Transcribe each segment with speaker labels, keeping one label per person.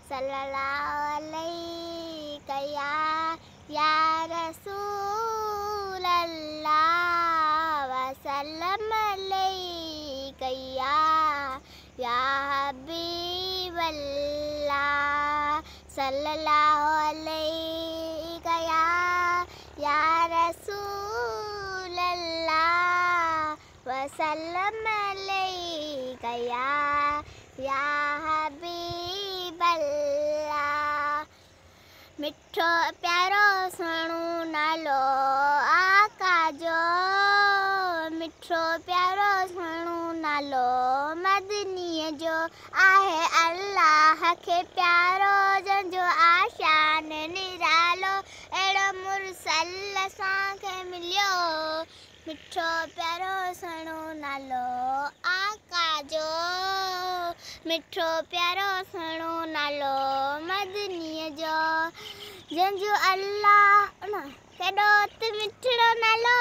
Speaker 1: सल्लल्लाहु अलैका या रसूल अल्लाह वसल्लम अलैका या हबीब अल्लाह सल्लल्लाहु अलैका या रसूल अल्लाह वसल्लम अलैका या हबीब अल्लाह। मिठो प्यारो सुहिणो नालो आका जो, मिठो प्यारो सुहिणो नालो मदनीअ जो आहे अल्लाह खे प्यारो जंहिंजो आशान निरालो अहिड़ो मुरसल असांखे मिलियो। मिठो प्यारो सुहिणो नालो आका जो, मिठो प्यारो सुहिणो नालो मदनीअ जो जंहिंजो अल्लाह केॾो त मिठड़ो नालो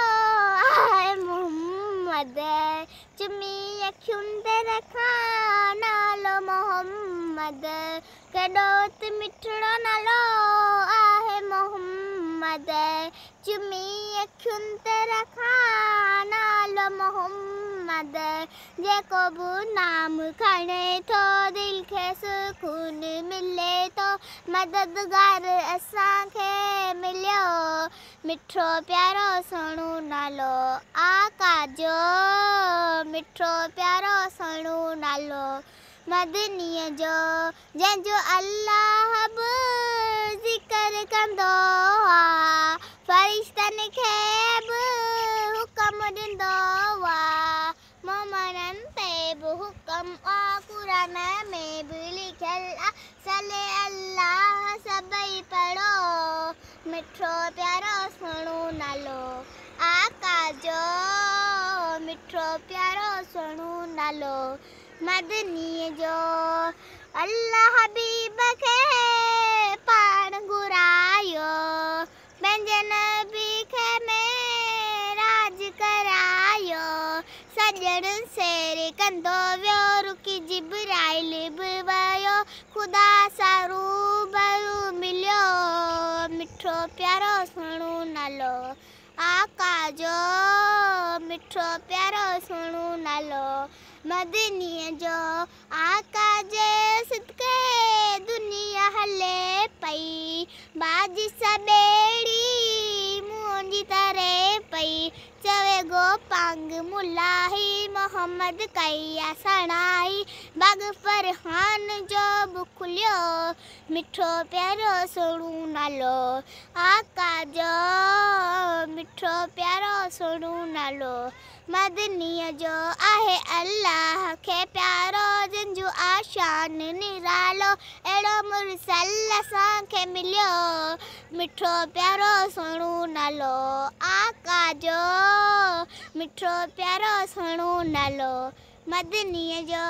Speaker 1: आहे मोहम्मद, चुमी अखियुनि ते रखां नालो मोहम्मद, केॾो त मिठड़ो नालो आहे मोहम्मद, चुमी अखियुनि ते रखां नालो मोहम्मद, जेको बि नाम खणे थो दिलि खे सुकून मिले थो, मददगार असांखे मिलियो। मिठो प्यारो सुहिणो नालो आका जो, मिठो प्यारो सुहिणो नालो मदनीअ जो जंहिंजो अल्लाह बि ज़िक्र कंदो आहे, फ़रिश्तनि खे बि हुकम ॾींदो आहे, मोमिननि ते बि हुकम आहे, क़ुरान में बि लिखियल आहे सले अल्लाह सभई पढ़ो। मिठो प्यारो सुहिणो नालो आका जो, मिठो प्यारो सुहिणो नालो मदनीअ जो अल्लाह हबीब खे पाण घुरायो, पंहिंजे नबी खे मेराज करायो, सॼण सैर कंदो वियो रुकी जिब्राइल बि वियो, ख़ुदा सां रूबरू मिलियो। मिठो प्यारो सुहिणो नालो आका जो, मिठो प्यारो सुहिणो नालो मदनीअ जो आका जे सिदके दुनिया हले पई, बाज सॿेड़ी मुंहिंजी तरे पई, चवे गो पांग मुलाही मोहम्मद कई सणाई, बाग फरहान जो बि खुलियो। मिठो प्यारो सुहिणो नालो आका जो, मिठो प्यारो सुहिणो नालो मदनीअ जो आहे अल्लाह खे प्यारो जंहिंजो आशान निरालो अहिड़ो मुरसल असांखे मिलियो। मिठो प्यारो सुहिणो नालो आका जो, मिठो प्यारो सुहिणो नालो मदनीअ जो।